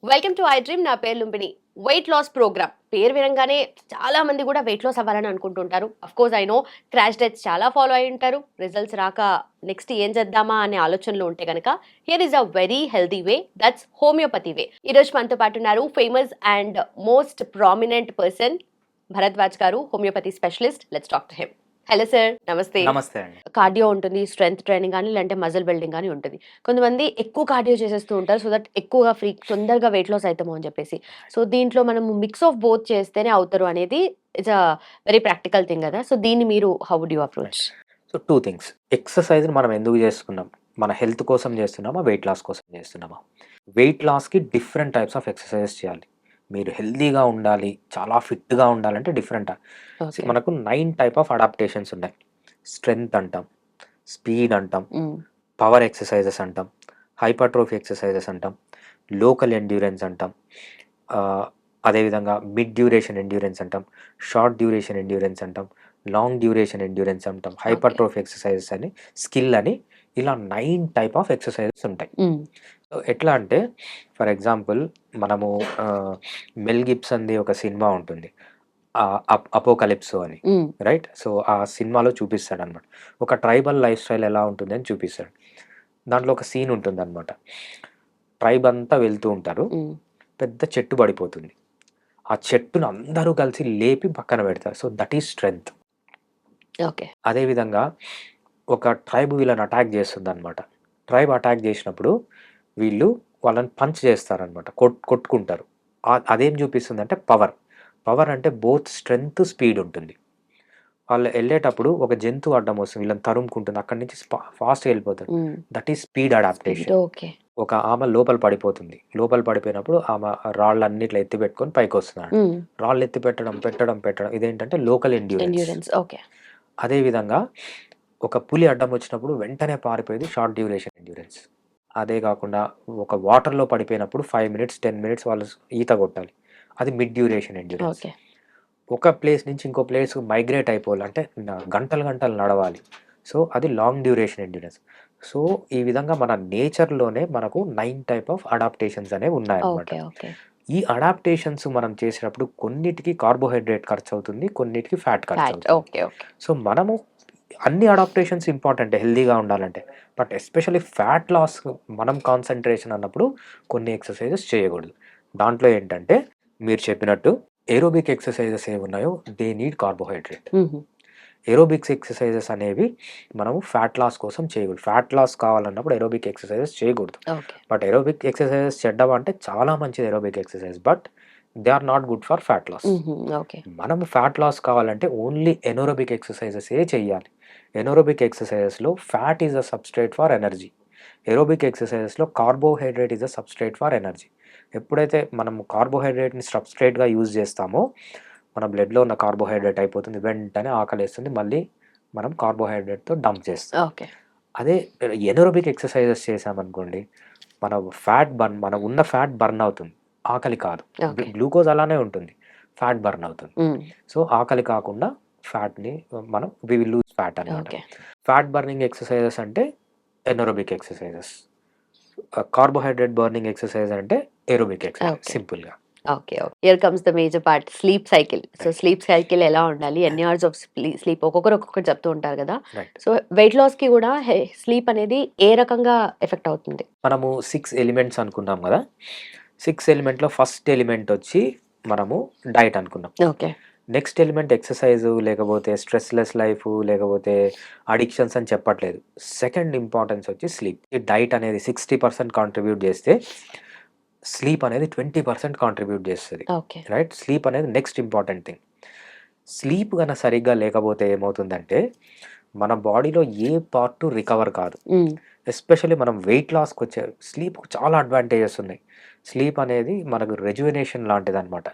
Welcome to I dream. నా పేరు Lumbini. Weight loss programme పేరు వినంగానే చాలా మంది కూడా వెయిట్ లాస్ అవ్వాలని అనుకుంటుంటారు. Of course I know crash diets చాలా ఫాలో అయి ఉంటారు. రిజల్ట్స్ రాక నెక్స్ట్ ఏం చేద్దామా అనే ఆలోచనలో ఉంటే కనుక here is a very healthy way, that's homeopathy way. ఈరోజు మనతో పాటు ఉన్నారు famous and most prominent person Bharadwaj గారు, homeopathy specialist. Let's talk to him. Hello sir, నమస్తే. నమస్తే అండి. కార్డియో ఉంటుంది, స్ట్రెంగ్త్ ట్రైనింగ్ కానీ, లేదంటే మజిల్ బిల్డింగ్ కానీ ఉంటుంది. కొంతమంది ఎక్కువ కార్డియో చేసేస్తూ ఉంటారు సో దట్ ఎక్కువగా తొందరగా వెయిట్ లాస్ అవుతాము అని చెప్పేసి. సో దీంట్లో మనము మిక్స్ ఆఫ్ బోత్ చేస్తేనే అవుతారు అనేది it's a very practical thing కదా. సో దీన్ని మీరు how would you approach? So 2 things. ఎక్సర్‌సైజ్‌ని మనం ఎందుకు చేస్తున్నాం? మన హెల్త్ కోసం చేస్తున్నామా? వెయిట్ లాస్ కోసం చేస్తున్నామా? వెయిట్ లాస్‌కి డిఫరెంట్ టైప్స్ ఆఫ్ ఎక్సర్‌సైజెస్ చేయాలి. మీరు హెల్తీగా ఉండాలి, చాలా ఫిట్‌గా ఉండాలంటే డిఫరెంట్. ఓకే. మనకు 9 టైప్ ఆఫ్ అడాప్టేషన్స్ ఉన్నాయి. స్ట్రెంగ్త్ అంటాం, స్పీడ్ అంటాం, పవర్ ఎక్సర్‌సైజెస్ అంటాం, హైపర్ట్రోఫీ ఎక్సర్‌సైజెస్ అంటాం, లోకల్ ఎండ్యూరెన్స్ అంటాం. అదేవిధంగా మిడ్ డ్యూరేషన్ ఎండ్యూరెన్స్ అంటాం, షార్ట్ డ్యూరేషన్ ఎండ్యూరెన్స్ అంటాం, లాంగ్ డ్యూరేషన్ ఎండ్యూరెన్స్ అంటాం, హైపర్ట్రోఫీ ఎక్సర్‌సైజెస్ అని, స్కిల్ అని, ఇలా 9 టైప్ ఆఫ్ ఎక్సర్‌సైజెస్ ఉంటాయి. సో ఎట్లా అంటే ఫర్ ఎగ్జాంపుల్ మనము మెల్ గిబ్సన్‌ది ఒక సినిమా ఉంటుంది. అపోకలిప్సో అని, రైట్? సో ఆ సినిమాలో చూపిస్తాడనమాట. ఒక ట్రైబల్ లైఫ్ స్టైల్ ఎలా ఉంటుంది అని చూపిస్తాడు. దాంట్లో ఒక సీన్ ఉంటుందన్నమాట. ట్రైబ్ అంతా వెళ్తూ ఉంటారు. పెద్ద చెట్టు పడిపోతుంది. ఆ చెట్టుని అందరూ కలిసి లేపి పక్కన పెడతారు. So that is strength. Okay. అదేవిధంగా ఒక ట్రైబ్ వీళ్ళని అటాక్ చేస్తుందన్నమాట. ట్రైబ్ అటాక్ చేసినప్పుడు వీళ్ళు వాళ్ళని పంచ్ చేస్తారనమాట. కొట్టుకుంటారు. అదేం చూపిస్తుందంటే పవర్. పవర్ అంటే బోత్ స్ట్రెంగ్త్, స్పీడ్ ఉంటుంది. వాళ్ళు ఎళ్ళేటప్పుడు ఒక జంతువు అడ్డం వస్తుంది. వీళ్ళని తరుముకుంటుంది. అక్కడి నుంచి ఫాస్ట్‌గా వెళ్ళిపోతారు. That is speed adaptation. Okay. ఒక ఆమె లోపల పడిపోతుంది. లోపల పడిపోయినప్పుడు ఆమె రాళ్ళన్నీ ఇట్లా ఎత్తి పెట్టుకొని పైకొస్తున్నాడు. రాళ్ళు ఎత్తి పెట్టడం ఇదేంటంటే లోకల్ ఎండ్యూరెన్స్. ఎండ్యూరెన్స్. ఓకే. అదేవిధంగా ఒక పులి అడ్డం వచ్చినప్పుడు వెంటనే పారిపోయేది షార్ట్ డ్యూరేషన్ ఎండ్యూరెన్స్. అదే కాకుండా ఒక వాటర్‌లో పడిపోయినప్పుడు 5 మినిట్స్, 10 మినిట్స్ వాళ్ళు ఈత కొట్టాలి. అది మిడ్ డ్యూరేషన్ ఎండ్యూరెన్స్. ఓకే. ఒక ప్లేస్ నుంచి ఇంకో ప్లేస్‌కి మైగ్రేట్ అయిపోవాలి. అంటే గంటలు నడవాలి. సో అది లాంగ్ డ్యూరేషన్ ఎండ్యూరెన్స్. సో ఈ విధంగా మన నేచర్‌లోనే మనకు 9 టైప్ ఆఫ్ అడాప్టేషన్స్ అనేవి ఉన్నాయన్నమాట. ఓకే. ఓకే. ఈ అడాప్టేషన్స్ మనం చేసినప్పుడు కొన్నిటికి కార్బోహైడ్రేట్ ఖర్చవుతుంది. కొన్నిటికి ఫ్యాట్ ఫ్యాట్. ఖర్చవుతుంది. ఓకే. ఓకే. సో మనము అన్ని అడాప్టేషన్స్ ఇంపార్టెంటే హెల్తీగా ఉండాలంటే. బట్ ఎస్పెషల్లీ ఫ్యాట్ లాస్ మనం కాన్సంట్రేషన్ అన్నప్పుడు కొన్ని ఎక్సర్‌సైజెస్ చేయకూడదు. దాంట్లో ఏంటంటే మీరు చెప్పినట్టు ఏరోబిక్ ఎక్సర్‌సైజెస్ ఏవున్నాయో they need carbohydrate. Aerobics exercises అనేవి మనము ఫ్యాట్ లాస్ కోసం చేయకూడదు. ఫ్యాట్ లాస్ కావాలన్నప్పుడు ఏరోబిక్ ఎక్సర్‌సైజెస్ చేయకూడదు. ఓకే. బట్ ఏరోబిక్ ఎక్సర్‌సైజెస్ చెడ్డవా అంటే చాలా మంచిది aerobic exercise. But they are not good for fat loss. Okay. మనము ఫ్యాట్ లాస్ కావాలంటే ఓన్లీ ఎనోరోబిక్ ఎక్సర్‌సైజెసే చెయ్యాలి. ఎనోరోబిక్ ఎక్సర్‌సైజెస్‌లో fat is a substrate for energy. Aerobic ఎక్సర్‌సైజెస్‌లో carbohydrate is a substrate for energy. ఎప్పుడైతే మనము కార్బోహైడ్రేట్‌ని సబ్‌స్ట్రేట్‌గా యూజ్ చేస్తామో మన బ్లడ్‌లో ఉన్న కార్బోహైడ్రేట్ అయిపోతుంది. వెంటనే ఆకలేస్తుంది. మళ్ళీ మనం కార్బోహైడ్రేట్‌తో డంప్ చేస్తాం. ఓకే. అదే ఎనోరోబిక్ ఎక్సర్‌సైజెస్ చేశామనుకోండి, మన ఉన్న ఫ్యాట్ బర్న్ అవుతుంది. ఆకలి కాదు. ఓకే. గ్లూకోజ్ అలానే ఉంటుంది. ఫ్యాట్ బర్న్ అవుతుంది. సో ఆకలి కాకుండా ఫ్యాట్‌ని మనం వి విల్ లూజ్ ఫ్యాట్ అన్నమాట. ఓకే. ఫ్యాట్ బర్నింగ్ ఎక్సర్‌సైజెస్ అంటే ఎనోరోబిక్ ఎక్సర్‌సైజెస్. కార్బోహైడ్రేట్ బర్నింగ్ ఎక్సర్‌సైజ్ అంటే ఏరోబిక్ ఎక్సర్‌సైజ్ ఓకే. సింపుల్‌గా. Okay. Here comes the major part, sleep cycle. So right. Sleep cycle ఎలా ఉండాలి? ఎన్ని అవర్స్ ఆఫ్ స్లీప్ ఒక్కొక్కటి చెప్తూ ఉంటారు కదా. రైట్. సో వెయిట్ లాస్‌కి కూడా స్లీప్ అనేది ఏ రకంగా ఎఫెక్ట్ అవుతుంది? మనము 6 ఎలిమెంట్స్ అనుకున్నాం గదా! 6 ఎలిమెంట్‌లో ఫస్ట్ ఎలిమెంట్ వచ్చి మనము డైట్ అనుకున్నాం. ఓకే. నెక్స్ట్ ఎలిమెంట్ ఎక్సర్‌సైజు లేకపోతే స్ట్రెస్‌లెస్ లైఫు లేకపోతే అడిక్షన్స్ అని చెప్పట్లేదు. సెకండ్ ఇంపార్టెన్స్ వచ్చి స్లీప్. ఈ డైట్ అనేది 60% కాంట్రిబ్యూట్ చేస్తే స్లీప్ అనేది 20% కాంట్రిబ్యూట్ చేస్తది. ఓకే. రైట్? స్లీప్ అనేది నెక్స్ట్ ఇంపార్టెంట్ థింగ్. స్లీప్ గన సరిగ్గా లేకపోతే ఏమవుతుందంటే మన బాడీలో ఏ పార్ట్ రికవర్ కాదు. ఎస్పెషల్లీ మనం వెయిట్ లాస్‌కొచ్చే స్లీప్‌కి చాలా అడ్వాంటేజెస్ ఉన్నాయి. స్లీప్ అనేది మనకు రెజ్యువనేషన్ లాంటిదనమాట.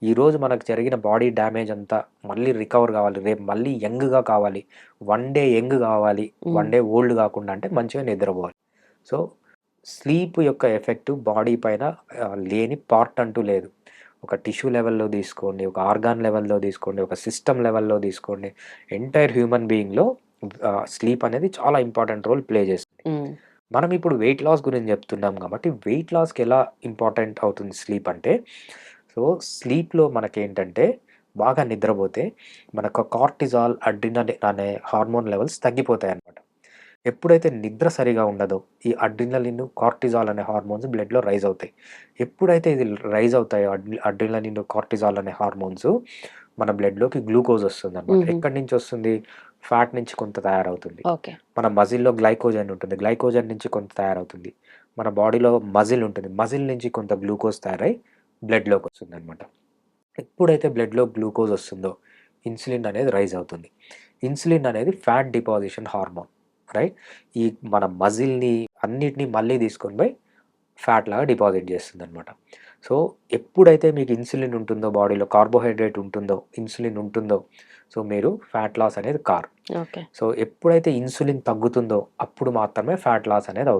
ఈరోజు మనకు జరిగిన బాడీ డ్యామేజ్ అంతా మళ్ళీ రికవర్ కావాలి. రేపు మళ్ళీ యంగ్‌గా కావాలి. వన్ డే యంగ్ కావాలి. వన్ డే ఓల్డ్ కాకుండా అంటే మంచిగా నిద్రపోవాలి. సో, స్లీప్ యొక్క ఎఫెక్ట్ బాడీ పైన లేని పార్ట్ అంటూ లేదు. ఒక టిష్యూ లెవెల్‌లో తీసుకోండి, ఒక ఆర్గాన్ లెవెల్‌లో తీసుకోండి, ఒక సిస్టమ్ లెవెల్‌లో తీసుకోండి. ఎంటైర్ హ్యూమన్ బీయింగ్‌లో స్లీప్ అనేది చాలా ఇంపార్టెంట్ రోల్ ప్లే చేస్తుంది. మనం ఇప్పుడు వెయిట్ లాస్ గురించి చెప్తున్నాం కాబట్టి వెయిట్ లాస్‌కి ఎలా ఇంపార్టెంట్ అవుతుంది స్లీప్ అంటే, సో స్లీప్‌లో మనకేంటంటే బాగా నిద్రపోతే మనకు కార్టిజాల్, అడ్రినలిన్ అనే హార్మోన్ లెవెల్స్ తగ్గిపోతాయన్నమాట. ఎప్పుడైతే నిద్ర సరిగా ఉండదో ఈ అడ్రినలిన్, కార్టిజాల్ అనే హార్మోన్స్ బ్లడ్‌లో రైజ్ అవుతాయి. ఎప్పుడైతే ఇది రైజ్ అవుతాయో అడ్రినలిన్, కార్టిజాల్ అనే హార్మోన్స్ మన బ్లడ్‌లోకి గ్లూకోజ్ వస్తుందన్నమాట. హుహు. ఎక్కడి నుంచి వస్తుంది? ఫ్యాట్ నుంచి కొంత తయారవుతుంది. ఓకే. మన మజిల్‌లో గ్లైకోజన్ ఉంటుంది. గ్లైకోజన్ నుంచి కొంత తయారవుతుంది. మన బాడీలో మజిల్ ఉంటుంది. మజిల్ నుంచి కొంత గ్లూకోజ్ తయారై బ్లడ్‌లోకొస్తుందనమాట. ఎప్పుడైతే బ్లడ్‌లో గ్లూకోజ్ వస్తుందో ఇన్సులిన్ అనేది రైజ్ అవుతుంది. ఇన్సులిన్ అనేది ఫ్యాట్ డిపాజిషన్ హార్మోన్. రైట్? ఈ మన మజిల్‌ని అన్నిటిని మళ్ళీ తీసుకొని పోయి ఫ్యాట్ లాగా డిపాజిట్ చేస్తుందనమాట. సో, ఎప్పుడైతే మీకు ఇన్సులిన్ ఉంటుందో బాడీలో కార్బోహైడ్రేట్ ఉంటుందో, ఇన్సులిన్ ఉంటుందో, సో మీరు ఫ్యాట్ లాస్ అనేది కారు. ఓకే. సో, ఎప్పుడైతే ఇన్సులిన్ తగ్గుతుందో అప్పుడు మాత్రమే ఫ్యాట్ లాస్ అనేది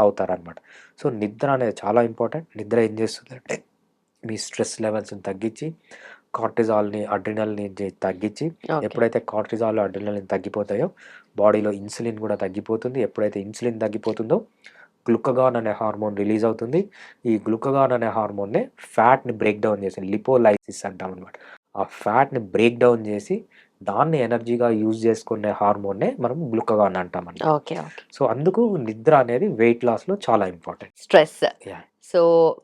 అవుతారనమాట. సో, నిద్ర అనేది చాలా ఇంపార్టెంట్. నిద్ర ఏం చేస్తుందంటే మీ స్ట్రెస్ లెవెల్స్‌ని తగ్గించి, కార్టిజాల్‌ని, అడ్రినల్‌ని తగ్గించి, ఓకే. ఎప్పుడైతే కార్టిజాల్, అడ్రినలిన్ తగ్గిపోతాయో బాడీలో ఇన్సులిన్ కూడా తగ్గిపోతుంది. ఎప్పుడైతే ఇన్సులిన్ తగ్గిపోతుందో గ్లూకగాన్ అనే హార్మోన్ రిలీజ్ అవుతుంది. ఈ గ్లూకగాన్ అనే హార్మోన్‌నే ఫ్యాట్‌ని బ్రేక్ డౌన్ చేసి లిపోలైసిస్ అంటామనమాట. ఆ ఫ్యాట్‌ని బ్రేక్ డౌన్ చేసి దాన్ని ఎనర్జీగా యూజ్ చేసుకునే హార్మోన్‌నే మనం గ్లూకగాన్ అంటామనమాట. ఓకే. ఓకే. సో, అందుకు నిద్ర అనేది వెయిట్ లాస్‌లో చాలా ఇంపార్టెంట్. స్ట్రెస్. యాహ్! సో,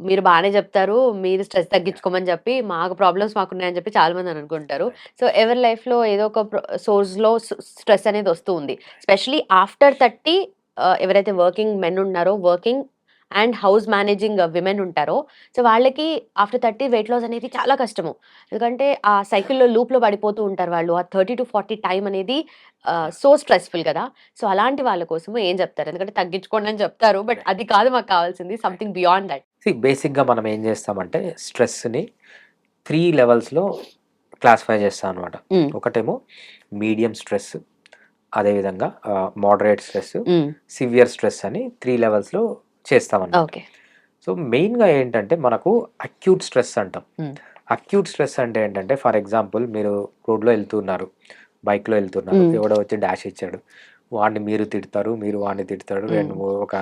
మీరు బానే జెప్తారు. మీరు స్ట్రెస్ తగ్గించుకోమని జెప్పి, మాకు ప్రాబ్లమ్స్ మాకున్నాయని జెప్పి చాలామంది అనుకుంటారు. సో, ఎవరి లైఫ్‌లో ఏదో ఒక సోర్స్‌లో స్ట్రెస్ అనేది వస్తూ ఉంది. ఎస్పెషల్లీ ఆఫ్టర్ 30 ఎవరైతే వర్కింగ్ మెన్ ఉన్నారో, working and house managing women ఉంటారో, సో, వాళ్ళకి ఆఫ్టర్ 30 వెయిట్ లాస్ అనేది చాలా కష్టము. ఎందుకంటే ఆ సైకిల్‌లో లూప్‌లో పడిపోతూ ఉంటారు వాళ్ళు. ఆ 30-40 టైమ్ అనేది సో స్ట్రెస్‌ఫుల్ గదా! సో, అలాంటి వాళ్ళ కోసము ఏం జెప్తారు? ఎందుకంటే తగ్గించుకోండి అని చెప్తారు. బట్ అది కాదు మాకు కావాల్సింది. Something beyond that. బేసిక్‌గా మనం ఏం చేస్తామంటే స్ట్రెస్‌ని 3 లెవెల్స్‌లో క్లాసిఫై చేస్తామనమాట. హ్మ్. ఒకటేమో మీడియం స్ట్రెస్, అదేవిధంగా మోడరేట్ స్ట్రెస్, హ్మ్. సివియర్ స్ట్రెస్ అని 3 లెవెల్స్‌లో చేస్తామనమాట. ఓకే. సో, మెయిన్‌గా ఏంటంటే మనకు అక్యూట్ స్ట్రెస్ అంటాం. హ్మ్. అక్యూట్ స్ట్రెస్ అంటే ఏంటంటే ఫర్ ఎగ్జాంపుల్ మీరు రోడ్‌లో ఎళ్తున్నారు. బైక్‌లో ఎళ్తున్నారు. హ్మ్. ఎవడో వచ్చి డాష్ ఇచ్చాడు. వాడిని మీరు తిడతారు. మీరు వాడిని తిడతారు. హ్మ్. ఒక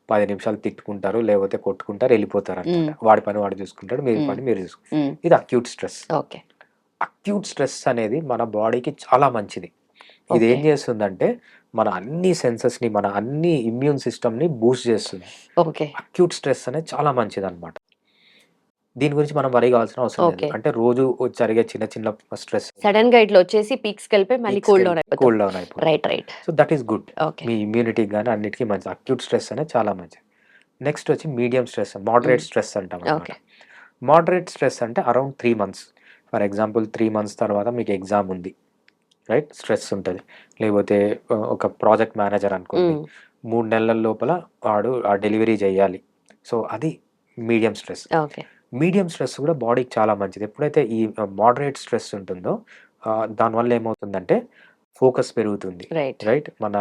10 నిమిషాలు తిట్టుకుంటారు. లేకపోతే కొట్టుకుంటారు. ఎళ్ళిపోతారనమాట. హ్మ్. వాడి పని వాడు చూసుకుంటాడు. మీ హ్మ్. పని మీరు చూసుకుంటారు. హ్మ్. ఇది acute stress. Okay. Acute stress అనేది మన బాడీకి చాలా మంచిది. ఇదేం ఓకే. చేస్తుందంటే మన అన్ని సెన్సెస్‌ని, మన అన్ని ఇమ్యూన్ సిస్టమ్‌ని బూస్ట్ చేస్తుంది. ఓకే. అక్యూట్ స్ట్రెస్ అనేది చాలా మంచిదనమాట. దీని గురించి మనం వరీ కావాల్సిన అవసరం లేదు. ఓకే. అంటే రోజు జరిగే చిన్న చిన్న స్ట్రెస్ సడెన్‌గా ఇట్లా వచ్చేసి పీక్స్‌కెళ్ళిపోయి మళ్ళీ కూల్ డౌన్ అయిపోతాం. కూల్ డౌన్ అయిపోతుంది. Right. Right. So, that is good. Okay. మీ ఇమ్యూనిటీకి గాని అన్నిటికి మంచిది. అక్యూట్ స్ట్రెస్ అనేది చాలా మంచిది. నెక్స్ట్ వచ్చి medium stress, hmm. Moderate stress అంటామనమాట. ఓకే. మోడరేట్ స్ట్రెస్ అంటే around 3 months. For example 3 months తర్వాత మీకు ఎగ్జామ్ ఉంది. రైట్? స్ట్రెస్ ఉంటది. లేకపోతే ఒక ప్రాజెక్ట్ మేనేజర్ అనుకోండి. హ్మ్. 3 నెలల లోపల వాడు ఆ డెలివరీ చేయాలి. సో, అది medium stress. Okay. Medium stress కూడా బాడీకి చాలా మంచిది. ఎప్పుడైతే ఈ మోడరేట్ స్ట్రెస్ ఉంటుందో దానివల్ల ఏమవుతుందంటే ఫోకస్ పెరుగుతుంది. రైట్. రైట్? మన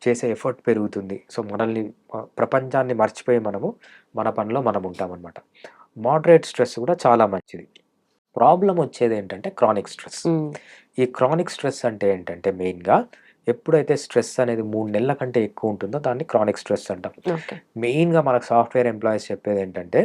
చేసే ఎఫర్ట్ పెరుగుతుంది. సో, మనల్ని ప్రపంచాన్ని మర్చిపోయి మనము మన పనిలో మనం ఉంటామనమాట. మోడరేట్ స్ట్రెస్ కూడా చాలా మంచిది. ప్రాబ్లమ్ వచ్చేదేంటంటే క్రానిక్ స్ట్రెస్. హ్మ్. ఈ క్రానిక్ స్ట్రెస్ అంటే ఏంటంటే మెయిన్‌గా ఎప్పుడైతే స్ట్రెస్ అనేది 3 నెలల కంటే ఎక్కువ ఉంటుందో దాన్ని క్రానిక్ స్ట్రెస్ అంటాం. ఓకే. మెయిన్‌గా మనకు సాఫ్ట్‌వేర్ ఎంప్లాయీస్ చెప్పేదేంటంటే,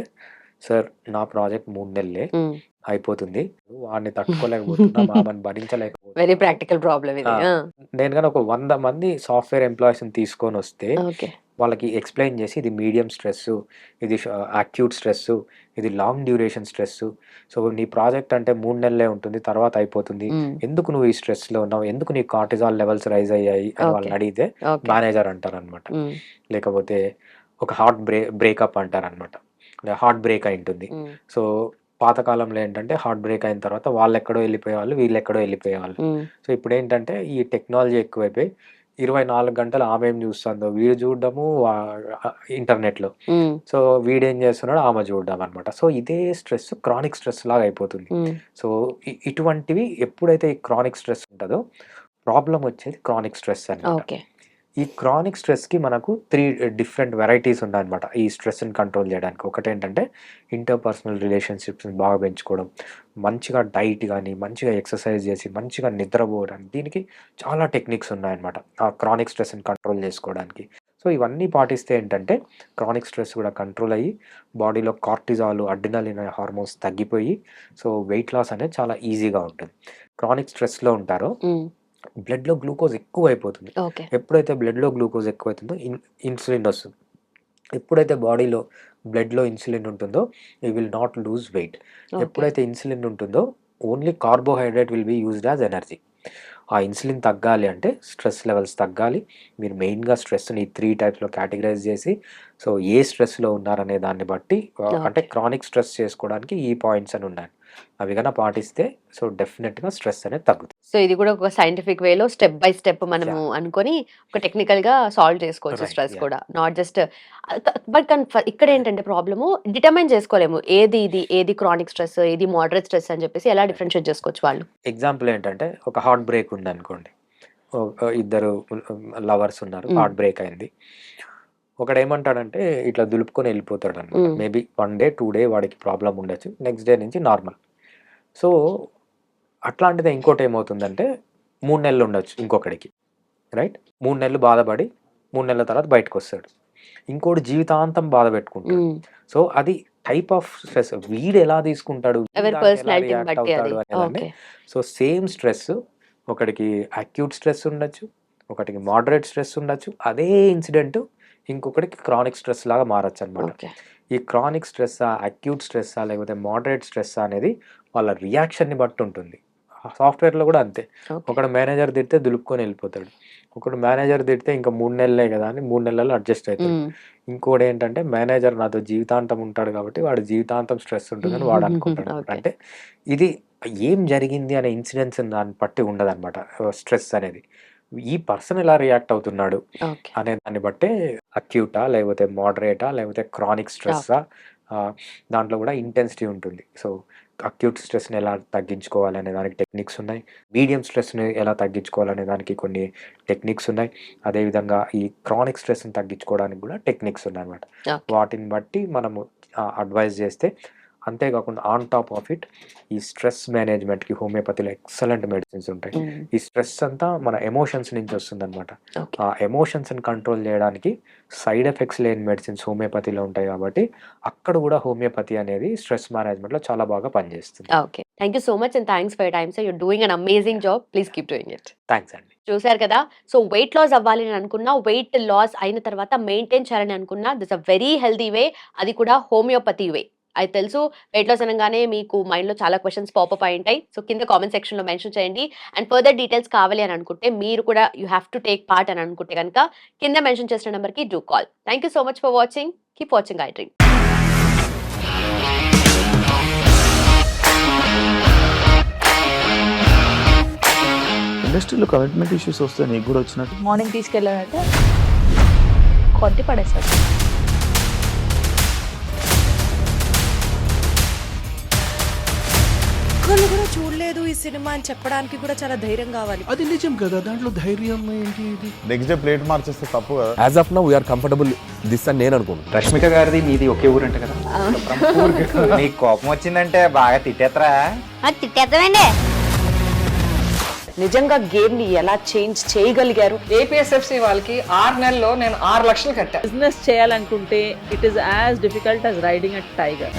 "సార్ నా ప్రాజెక్ట్ 3 నెలలే హ్మ్. అయిపోతుంది. వాడిని తట్టుకోలేకపోతున్నాం, ఆమెను వెరీ భరించలేకపోతున్నాము." ప్రాక్టికల్ ప్రాబ్లమ్ ఆ! ఇది. ఆ! నేను గాని ఒక 100 మంది సాఫ్ట్‌వేర్ ఎంప్లాయీస్‌ని తీసుకొనొస్తే ఓకే. వాళ్ళకి ఎక్స్‌ప్లెయిన్ చేసి ఇది మీడియం స్ట్రెస్సు, ఇది అక్యూట్ స్ట్రెస్సు, ఇది లాంగ్ డ్యూరేషన్ స్ట్రెస్సు. సో, నీ ప్రాజెక్ట్ అంటే 3 నెలలే ఉంటుంది. తర్వాత అయిపోతుంది. హ్మ్. ఎందుకు నువ్వు ఈ స్ట్రెస్‌లో ఉన్నావు? ఎందుకు నీ కార్టిజాల్ లెవెల్స్ రైజ్ అయ్యాయి? అని ఓకే. వాళ్ళని అడిగితే ఓకే. మేనేజర్ అంటారనమాట. హ్మ్. లేకపోతే ఒక హార్ట్ బ్రేకప్ అంటారనమాట. హార్ట్ బ్రేక్ అయింటుంది. హ్మ్. సో, పాతకాలంలో ఏంటంటే హార్ట్ బ్రేక్ అయిన తర్వాత వాళ్ళెక్కడో ఎళ్ళిపోయేవాళ్ళు. వీళ్ళెక్కడో ఎళ్ళిపోయేవాళ్ళు. హ్మ్. సో, ఇప్పుడేంటంటే ఈ టెక్నాలజీ ఎక్కువైపోయి 24 గంటలు ఆమేం జూస్తుందో వీడు జూడడము ఇంటర్నెట్‌లో. హ్మ్. సో, వీడేం జేస్తున్నాడో ఆమె జూడడం అనమాట. సో, ఇదే స్ట్రెస్ క్రానిక్ స్ట్రెస్ లాగా అయిపోతుంది. హ్మ్. సో, ఇటువంటివి ఎప్పుడైతే ఈ క్రానిక్ స్ట్రెస్ ఉంటదో ప్రాబ్లమ్ వచ్చేది క్రానిక్ స్ట్రెస్ అనమాట. ఓకే. ఈ క్రానిక్ స్ట్రెస్‌కి మనకు 3 డిఫరెంట్ వెరైటీస్ ఉన్నాయన్నమాట. ఈ స్ట్రెస్‌ని కంట్రోల్ జేయడానికి. ఒకటేంటంటే ఇంటర్‌పర్సనల్ రిలేషన్‌షిప్స్‌ని బాగా పెంచుకోవడం. మంచిగా డైట్ గాని, మంచిగా ఎక్సర్‌సైజ్ జేసి, మంచిగా నిద్రపోవడానికి దీనికి చాలా టెక్నిక్స్ ఉన్నాయన్నమాట. ఆ క్రానిక్ స్ట్రెస్‌ని కంట్రోల్ జేసుకోవడానికి. సో ఇవన్నీ పాటిస్తే ఏంటంటే క్రానిక్ స్ట్రెస్ కూడా కంట్రోల్ అయ్యి బాడీలో కార్టిజాల్, అడ్రినలిన్ అనే హార్మోన్స్ తగ్గిపోయి సో వెయిట్ లాస్ అనేది చాలా ఈజీగా ఉంటుంది. క్రానిక్ స్ట్రెస్లో ఉంటారో బ్లడ్లో గ్లూకోజ్ ఎక్కువ అయిపోతుంది. ఓకే. ఎప్పుడైతే బ్లడ్లో గ్లూకోజ్ ఎక్కువైతుందో ఇన్సులిన్ వస్తుంది. ఎప్పుడైతే బాడీలో బ్లడ్లో ఇన్సులిన్ ఉంటుందో you will not lose weight. ఎప్పుడైతే ఇన్సులిన్ ఉంటుందో only carbohydrate will be used as energy. ఆ ఇన్సులిన్ తగ్గాలి అంటే స్ట్రెస్ లెవెల్స్ తగ్గాలి. మీరు మెయిన్గా స్ట్రెస్ని 3 టైప్స్లో కేటగిరైజ్ చేసి సో ఏ స్ట్రెస్లో ఉన్నారనే దాన్ని బట్టి అంటే క్రానిక్ స్ట్రెస్ చేసుకోవడానికి ఈ పాయింట్స్ అని ఉన్నాయి. అవి కన్నా పాటిస్తే సో డెఫినెట్గా స్ట్రెస్ అనేది తగ్గుతుంది. సో ఇది కూడా ఒక సైంటిఫిక్ వేలో స్టెప్ బై స్టెప్ మనము అనుకొని ఒక టెక్నికల్ గా సాల్వ్ చేసుకోవచ్చు Right, స్ట్రెస్ yeah. కూడా, నాట్ జస్ట్. బట్ ఇక్కడ ఏంటంటే ప్రాబ్లము డిటర్మైన్ చేసుకోలేము ఏది క్రానిక్ స్ట్రెస్, ఏది మోడరేట్ స్ట్రెస్ అని చెప్పేసి ఎలా డిఫరెన్షియేట్ చేసుకోవచ్చు వాళ్ళు. ఎగ్జాంపుల్ ఏంటంటే ఒక హార్ట్ బ్రేక్ ఉంది అనుకోండి, ఇద్దరు లవర్స్ ఉన్నారు, హార్ట్ బ్రేక్ అయింది. ఒకడు ఏమంటాడంటే ఇట్లా దులుపుకొని వెళ్ళిపోతాడు అనమాట. మేబీ 1 డే 2 డే వాడికి ప్రాబ్లం ఉండొచ్చు, నెక్స్ట్ డే నుంచి నార్మల్. సో అట్లాంటిదే ఇంకోటి ఏమవుతుందంటే 3 నెలలు ఉండొచ్చు ఇంకొకడికి, రైట్? 3 నెలలు బాధపడి 3 నెలల తర్వాత బయటకు వస్తాడు. ఇంకోటి జీవితాంతం బాధ పెట్టుకుంటాడు. సో అది టైప్ ఆఫ్ స్ట్రెస్, వీడు ఎలా తీసుకుంటాడు, ఎవరి పర్సనాలిటీ బట్టి అది. అనేదాన్ని. సో సేమ్ స్ట్రెస్ ఒకడికి అక్యూట్ స్ట్రెస్ ఉండొచ్చు, ఒకటికి మోడరేట్ స్ట్రెస్ ఉండొచ్చు. అదే ఇన్సిడెంట్ ఇంకొకటికి క్రానిక్ స్ట్రెస్ లాగా మారచ్చు అనమాట. ఓకే. ఈ క్రానిక్ స్ట్రెస్సా, అక్యూట్ స్ట్రెస్సా, లేకపోతే మోడరేట్ స్ట్రెస్ అనేది వాళ్ళ రియాక్షన్ని బట్టి ఉంటుంది. సాఫ్ట్వేర్లో కూడా అంతే. ఒకడు మేనేజర్ తిడితే దులుపుకొని వెళ్ళిపోతాడు, ఒకడు మేనేజర్ తిడితే ఇంకా 3 నెలలే కదా అని 3 నెలల్లో అడ్జస్ట్ అవుతాడు. ఇంకోటి ఏంటంటే మేనేజర్ నాతో జీవితాంతం ఉంటాడు కాబట్టి వాడు జీవితాంతం స్ట్రెస్ ఉంటుందని వాడు అనుకుంటాడు. అంటే ఇది ఏం జరిగింది అనే ఇన్సిడెంట్స్ దాన్ని బట్టి ఉండదు అనమాట స్ట్రెస్ అనేది. ఈ పర్సన్ ఎలా రియాక్ట్ అవుతున్నాడు అనే దాన్ని బట్టే అక్యూటా, లేకపోతే మోడరేటా, లేకపోతే క్రానిక్ స్ట్రెస్సా, దాంట్లో కూడా ఇంటెన్సిటీ ఉంటుంది. సో అక్యూట్ స్ట్రెస్ని ఎలా తగ్గించుకోవాలి అనే దానికి టెక్నిక్స్ ఉన్నాయి, మీడియం స్ట్రెస్ని ఎలా తగ్గించుకోవాలనే దానికి కొన్ని టెక్నిక్స్ ఉన్నాయి, అదేవిధంగా ఈ క్రానిక్ స్ట్రెస్ని తగ్గించుకోవడానికి కూడా టెక్నిక్స్ ఉన్నాయి అన్నమాట. వాటిని బట్టి మనము అడ్వైజ్ చేస్తే, అంతేకాకుండా ఆన్ టాప్ ఆఫ్ ఇట్ ఈ స్ట్రెస్ మేనేజ్మెంట్కి హోమియోపతిలో ఎక్సలెంట్ మెడిసిన్స్ ఉంటాయి. ఈ స్ట్రెస్ అంతా మన ఎమోషన్స్ నుంచి వస్తుంది అనమాట. ఆ ఎమోషన్స్ని కంట్రోల్ చేయడానికి సైడ్ ఎఫెక్ట్స్ లేని మెడిసిన్స్ హోమియోపతిలో ఉంటాయి కాబట్టి అక్కడ కూడా హోమియోపతి అనేది స్ట్రెస్ మేనేజ్మెంట్లో చాలా బాగా పనిచేస్తుంది. Okay, thank you so much and thanks for your time sir. You're doing an amazing job, please keep doing it. Thanks అండి. చూసారు కదా, సో వెయిట్ లాస్ అవ్వాలి అని అనుకున్నా, వెయిట్ లాస్ అయిన తర్వాత మెయింటైన్ చేయాలని అనుకున్నా, దిస్ అ వెరీ హెల్దీ వే, అది కూడా హోమియోపతి వే. అది తెలుసు, వెయిట్ లాస్ అనగానే మీకు మైండ్లో చాలా క్వశ్చన్స్ పాపప్ అయి ఉంటాయి. సో కింద కామెంట్ సెక్షన్లో మెన్షన్ చేయండి. అండ్ ఫర్దర్ డీటెయిల్స్ కావాలి అని అనుకుంటే, మీరు కూడా you have to take part అని అనుకుంటే కనుక కింద మెన్షన్ చేసిన నెంబర్కి do call. Thank you so much for watching. Keep watching I dream. ఇండస్ట్రీలో కమిట్మెంట్ ఇష్యూస్ వస్తే నీకు కూడా వచ్చినట్టు? మార్నింగ్ తీసుకెళ్ళానంటే కొట్టి పడేసాడు. ఒక్కళ్ళు కూడా చూడలేదు ఈ సినిమా అని చెప్పడానికి కూడా చాలా ధైర్యం కావాలి. అది నిజం కదా, దాంట్లో ధైర్యం ఏంటి? ఇది నెక్స్ట్ డే ప్లేట్ మార్చేస్తే తప్పు కదా. As of now we're comfortable this అని నేను అనుకుంటున్నాను. రష్మిక గారిది మీది ఒకే ఊరంట కదా? నీకు కోపం వచ్చిందంటే బాగా తిట్టేత్తరా? తిట్టేద్దామండి. నిజంగా గేమ్ ని ఎలా చేంజ్ చేయగలిగారు? ఏపీఎస్ఎఫ్సి వాళ్ళకి 6 నెలల్లో నేను 6 లక్షలు కట్టా. బిజినెస్ చేయాలనుకుంటే it is as difficult as riding a tiger.